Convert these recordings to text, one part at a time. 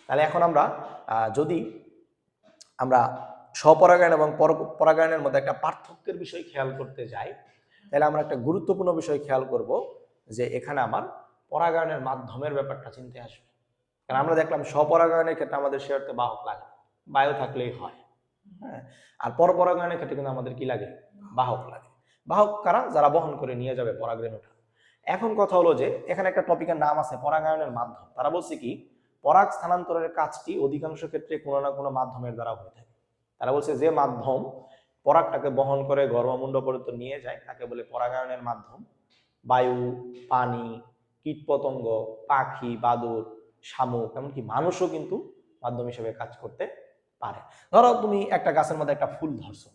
তাহলে এখন আমরা যদি আমরা স্বপরাগায়ন এবং পরাগায়নের মধ্যে একটা পার্থক্যের বিষয় খেয়াল করতে যাই, তাহলে আমরা একটা গুরুত্বপূর্ণ বিষয় খেয়াল করব যে এখানে আমার পরাগায়নের মাধ্যমের ব্যাপারটা চিন্তায় আসবে। কারণ আমরা দেখলাম স্বপরাগায়নের ক্ষেত্রে আমাদের সে অর্থে বাহক লাগে, বায়ু থাকলেই হয়। হ্যাঁ, আর পরপরাগায়নের ক্ষেত্রে কিন্তু আমাদের কি লাগে? বাহক লাগে। বাহক কারা? যারা বহন করে নিয়ে যাবে পরাগরেণুটা। এখন কথা হলো যে এখানে একটা টপিকের নাম আছে পরাগায়নের মাধ্যম। তারা বলছে কি পরাগ স্থানান্তরের কাজটি অধিকাংশ ক্ষেত্রে কোনো না কোনো মাধ্যমের দ্বারা হয়ে থাকে। তারা বলছে যে মাধ্যম পরাগটাকে বহন করে গর্ভমুণ্ড পর্যন্ত নিয়ে যায় তাকে বলে পরাগায়নের মাধ্যম। বায়ু, পানি, কীটপতঙ্গ, পাখি, বাদুড়, শামুক, এমনকি মানুষও কিন্তু মাধ্যম হিসেবে কাজ করতে পারে। ধরো তুমি একটা গাছের মধ্যে একটা ফুল ধরছো,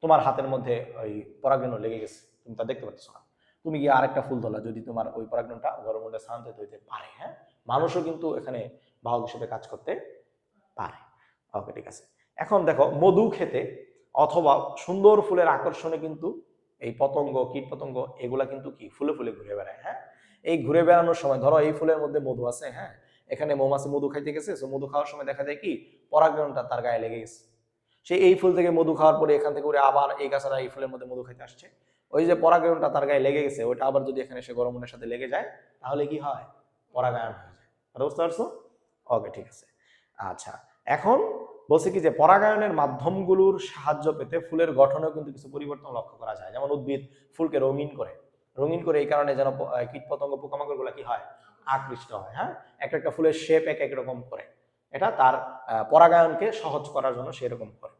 তোমার হাতের মধ্যে ওই পরাগরেণু লেগে গেছে, তুমি তা দেখতে পাচ্ছ না, তুমি গিয়ে আরেকটা ফুল ধরলা, যদি তোমার ওই পরাগরেণুটা গর্ভমুণ্ডে স্থানান্তরিত হইতে পারে। হ্যাঁ, মানুষও কিন্তু এখানে বাহক হিসেবে কাজ করতে পারে। ওকে, ঠিক আছে। এখন দেখো মধু খেতে অথবা সুন্দর ফুলের আকর্ষণে কিন্তু এই পতঙ্গ, কীট পতঙ্গ এগুলা কিন্তু কি ফুলে ফুলে ঘুরে বেড়ায়। হ্যাঁ, এই ঘুরে বেড়ানোর সময় ধরো এই ফুলের মধ্যে মধু আছে, হ্যাঁ, এখানে মৌমাছি মধু খাইতে গেছে, সো মধু খাওয়ার সময় দেখা যায় কি পরাগরেণুটা তার গায়ে লেগে গেছে। সে এই ফুল থেকে মধু খাওয়ার পরে এখান থেকে উড়ে আবার এই গাছারা এই ফুলের মধ্যে মধু খাইতে আসছে, ওই যে পরাগরেণুটা তার গায়ে লেগে গেছে ওইটা আবার যদি এখানে সে গরমনের সাথে লেগে যায় তাহলে কি হয়? পরাগায়ন হয়ে যায়। বুঝতে পারছো? ওকে, ঠিক আছে। আচ্ছা, এখন বলছে কি যে পরাগায়নের মাধ্যমগুলোর সাহায্য পেতে ফুলের গঠনেও কিন্তু কিছু পরিবর্তন লক্ষ্য করা যায়। যেমন উদ্ভিদ ফুলকে রঙিন করে এই কারণে যেন কীটপতঙ্গ পোকামাকড় গুলা কি হয়? আকৃষ্ট হয়। হ্যাঁ, একটা একটা ফুলের শেপ এক এক রকম করে, এটা তার পরাগায়নকে সহজ করার জন্য সেরকম করে।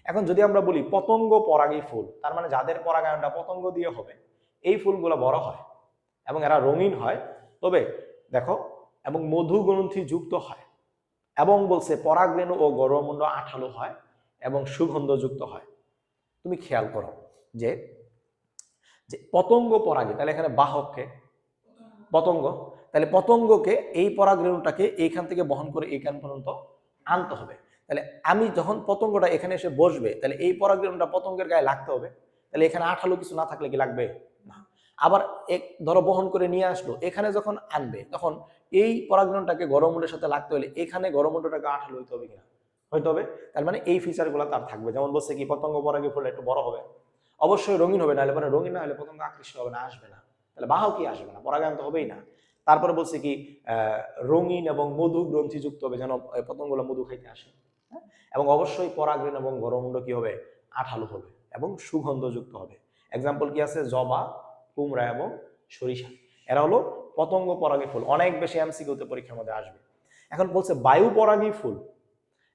এখন যদি আমরা বলি পতঙ্গ পরাগী ফুল, তার মানে যাদের পরাগায়নটা পতঙ্গ দিয়ে হবে, এই ফুলগুলো বড় হয় এবং এরা রঙিন হয়, তবে দেখো এবং মধু গ্রন্থি যুক্ত হয়, এবং বলছে পরাগরেণু ও গর্ভমুণ্ড আঠালো হয় এবং সুগন্ধযুক্ত হয়। তুমি খেয়াল করো যে পতঙ্গ পরাগী, তাহলে এখানে বাহককে পতঙ্গ, তাহলে পতঙ্গকে এই পরাগরেণুটাকে এইখান থেকে বহন করে এইখান পর্যন্ত আনতে হবে। তাহলে আমি যখন পতঙ্গটা এখানে এসে বসবে, তাহলে এই পরাগরেণুটা পতঙ্গের গায়ে লাগতে হবে। তাহলে এখানে আঠালো কিছু না থাকলে কি লাগবে? না। আবার ধরো বহন করে নিয়ে আসলো, এখানে যখন আনবে তখন এই পরাগরেণুটাকে গর্ভমুণ্ডের সাথে লাগতে হলে এখানে গর্ভমুণ্ডটাকে আঠালো হইতে হবে কিনা? হইতে হবে। তার মানে এই ফিচারগুলো তার থাকবে। যেমন বলছে কি পতঙ্গ পরাগী ফুল একটু বড় হবে, অবশ্যই রঙিন হবে, নাহলে পরে রঙিন না হলে পতঙ্গ আকৃষ্ট হবে না, আসবে না, তাহলে বাহক কি আসবে না, পরাগায়ন তো হবেই না। তারপরে বলছে কি রঙিন এবং মধু গ্রন্থিযুক্ত হবে, যেন পতঙ্গগুলো মধু খাইতে আসে। হ্যাঁ, এবং অবশ্যই পরাগরেণু এবং গর্ভমুণ্ড কি হবে? আঠালো হবে এবং সুগন্ধযুক্ত হবে। এক্সাম্পল কি আছে? জবা, কুমড়া এবং সরিষা, এরা হলো পতঙ্গ পরাগী ফুল। অনেক বেশি এমসিকিউতে পরীক্ষার মধ্যে আসবে। এখন বলছে বায়ু পরাগী ফুল।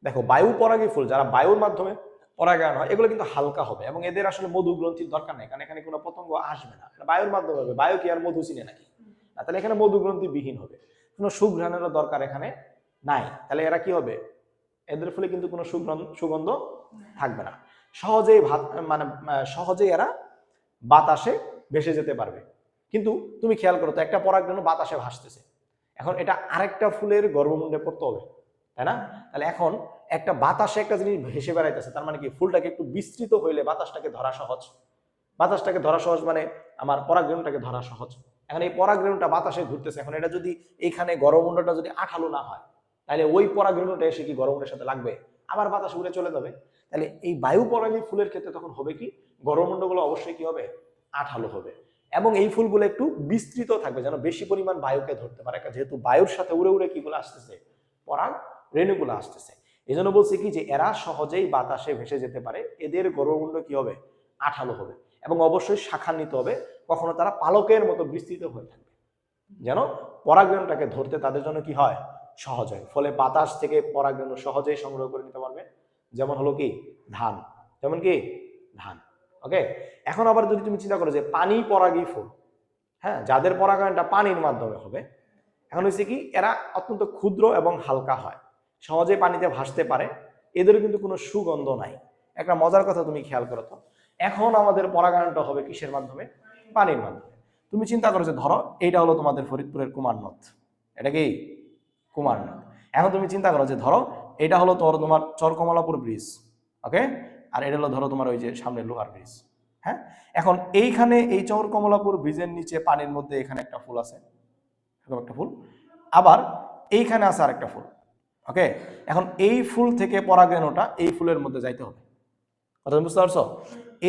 দেখো বায়ু পরাগী ফুল যারা বায়ুর মাধ্যমে পরাগায়ন হয় এগুলো কিন্তু হালকা হবে এবং এদের আসলে মধু গ্রন্থির দরকার নেই, কারণ এখানে কোনো পতঙ্গ আসবে না, বায়ুর মাধ্যমে হবে। বায়ু কি আর মধু চিনে নাকি? তাহলে এখানে মধু গ্রন্থি বিহীন হবে, কোনো সুঘ্রাণেরও দরকার এখানে নাই। তাহলে এরা কি হবে? এদের ফলে কিন্তু কোনো সুগন্ধ থাকবে না। সহজেই সহজেই এরা বাতাসে ভেসে যেতে পারবে। কিন্তু তুমি খেয়াল করো তো, একটা পরাগরেণু বাতাসে ভাসতেছে, এখন এটা আরেকটা ফুলের গর্ভমুণ্ডে পড়তে হবে, তাই না? তাহলে এখন একটা বাতাসে একটা জিনিস ভেসে বেড়াইতেছে, তার মানে কি ফুলটাকে একটু বিস্তৃত হইলে বাতাসটাকে ধরা সহজ। বাতাসটাকে ধরা সহজ মানে আমার পরাগরেণুটাকে ধরা সহজ। এখন এই পরাগরেণুটা বাতাসে ঘুরতেছে, এখন এটা যদি এইখানে গর্ভমুণ্ডটা যদি আঠালো না হয়, তাহলে ওই পরাগরেণুটা এসে কি গর্ভমুণ্ডের সাথে লাগবে, আবার বাতাস উড়ে চলে যাবে। তাহলে এই বায়ু পরাগী ফুলের ক্ষেত্রে তখন হবে কি, গর্ভমুণ্ডগুলো অবশ্যই কি হবে? আঠালো হবে এবং এই ফুলগুলো একটু বিস্তৃত থাকবে, যেন বেশি পরিমাণ বায়ুকে ধরতে পারে, যেহেতু বায়ুর সাথে উড়ে উড়ে কিগুলো আসতেছে, পরাগ রেণুগুলো আসতেছে। এই জন্য বলছি কি যে এরা সহজেই বাতাসে ভেসে যেতে পারে, এদের গর্ভমুণ্ড কি হবে? আঠালো হবে এবং অবশ্যই শাখান্বিত হবে, কখনো তারা পালকের মতো বিস্তৃত হয়ে থাকবে, যেন পরাগরেণুটাকে ধরতে তাদের জন্য কি হয়? সহজ হয়। ফলে বাতাস থেকে পরাগরেণু সহজেই সংগ্রহ করে নিতে পারবে। যেমন হলো কি ধান, যেমন কি ধান। ওকে, এখন আবার যদি তুমি চিন্তা করো যে পানি পরাগী ফুল, হ্যাঁ, যাদের পরাগায়নটা পানির মাধ্যমে হবে, এখন হচ্ছে কি এরা অত্যন্ত ক্ষুদ্র এবং হালকা হয়, সহজে পানিতে ভাসতে পারে, এদের কিন্তু কোনো সুগন্ধ নাই। একটা মজার কথা তুমি খেয়াল করো তো, এখন আমাদের পরাগায়নটা হবে কিসের মাধ্যমে? পানির মাধ্যমে। তুমি চিন্তা করো যে ধরো এইটা হলো তোমাদের ফরিদপুরের কুমার নদ, এটা কি কুমার নদ। এখন তুমি চিন্তা করো যে ধরো এটা হলো তোমার চরকমলাপুর ব্রিজ, ওকে, আর এটা হলো ধরো তোমার ওই যে সামনে লোহার ব্রিজ। হ্যাঁ, এখন এইখানে এই চরকমলাপুর ব্রিজের নিচে পানির মধ্যে এখানে একটা ফুল আছে, এরকম একটা ফুল, আবার এইখানে আছে আরেকটা ফুল। ওকে, এখন এই ফুল থেকে পরাগরেণুটা এই ফুলের মধ্যে যাইতে হবে। কথা বুঝতে পারছো?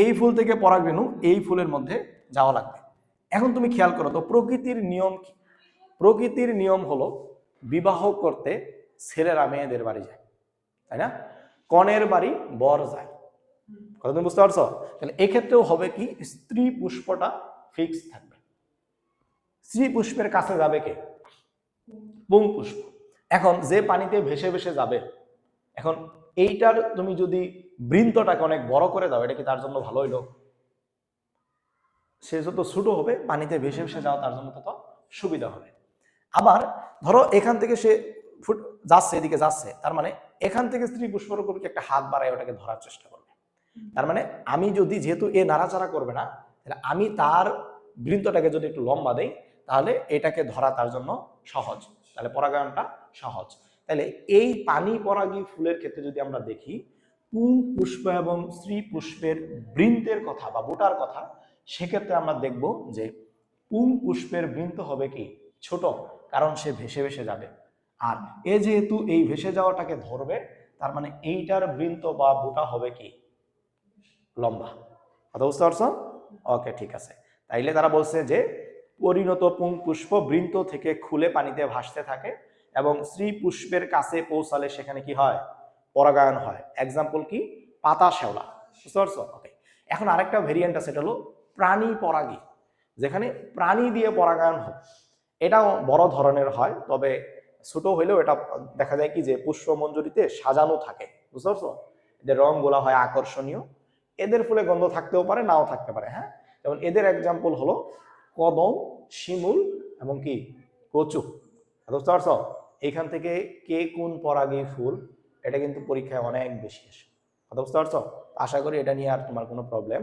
এই ফুল থেকে পরাগরেণু এই ফুলের মধ্যে যাওয়া লাগবে। এখন তুমি খেয়াল করো তো, প্রকৃতির নিয়ম কি? প্রকৃতির নিয়ম হলো বিবাহ করতে ছেলেরা মেয়েদের বাড়ি যায়, তাই না? কনের বাড়ি বর যায়। কথা তুমি বুঝতে পারছো? তাহলে এক্ষেত্রেও হবে কি, স্ত্রী পুষ্পটা ফিক্স থাকবে। স্ত্রী পুষ্পের কাছে যাবে কে? পুং পুষ্প। এখন যে পানিতে ভেসে ভেসে যাবে, এখন এইটার তুমি যদি বৃন্তটাকে অনেক বড় করে দাও, এটা কি তার জন্য ভালো হইলো? সে যত ছোট হবে, পানিতে ভেসে ভেসে যাওয়া তার জন্য তত সুবিধা হবে। আবার ধরো এখান থেকে সে যাচ্ছে, এদিকে যাচ্ছে, তার মানে এখান থেকে স্ত্রী পুষ্পর উপর একটা হাত বাড়ায় ওটাকে ধরার চেষ্টা করবে। তার মানে আমি যদি, যেহেতু এ নাড়াচাড়া করবে না, তাহলে আমি তার বৃন্তটাকে যদি একটু লম্বা দেই, তাহলে এটাকে ধরা তার জন্য সহজ, তাহলে পরাগায়নটা সহজ। তাহলে এই পানি পরাগী ফুলের ক্ষেত্রে যদি আমরা দেখি, পুং পুষ্প এবং স্ত্রী পুষ্পের বৃন্তের কথা বা বুটার কথা, সেক্ষেত্রে আমরা দেখব যে পুং পুষ্পের বৃন্ত হবে কি ছোট, কারণ সে ভেসে ভেসে যাবে। আর এ যেহেতু এই ভেসে যাওয়াটাকে ধরবে, তার মানে এইটার বৃন্ত বা বুটা হবে কি লম্বা। কথা বুঝতে পারছো? ওকে, ঠিক আছে। তাইলে তারা বলছে যে পরিণত পুং পুষ্প বৃন্ত থেকে খুলে পানিতে ভাসতে থাকে এবং স্ত্রী পুষ্পের কাছে পৌঁছালে সেখানে কি হয়? পরাগায়ন হয়। এক্সাম্পল কি? পাতা শেওলা। বুঝতে পারছো? ওকে, এখন আরেকটা ভেরিয়েন্ট আছে, এটা হলো প্রাণী পরাগী, যেখানে প্রাণী দিয়ে পরাগায়ন হয়। এটাও বড় ধরনের হয়, তবে ছোট হইলেও এটা দেখা যায় কি যে পুষ্পমঞ্জরিতে সাজানো থাকে। বুঝতে পারছো? এদের রংগুলা হয় আকর্ষণীয়, এদের ফুলে গন্ধ থাকতেও পারে, নাও থাকতে পারে। হ্যাঁ, যেমন এদের এক্সাম্পল হলো কদম, শিমুল এবং কি কচু। বুঝতে পারছো? এখান থেকে কে কোন পরাগী ফুল, এটা কিন্তু পরীক্ষায় অনেক বেশি আসে। কথা বুঝতে পারছো? আশা করি এটা নিয়ে আর তোমার কোনো প্রবলেম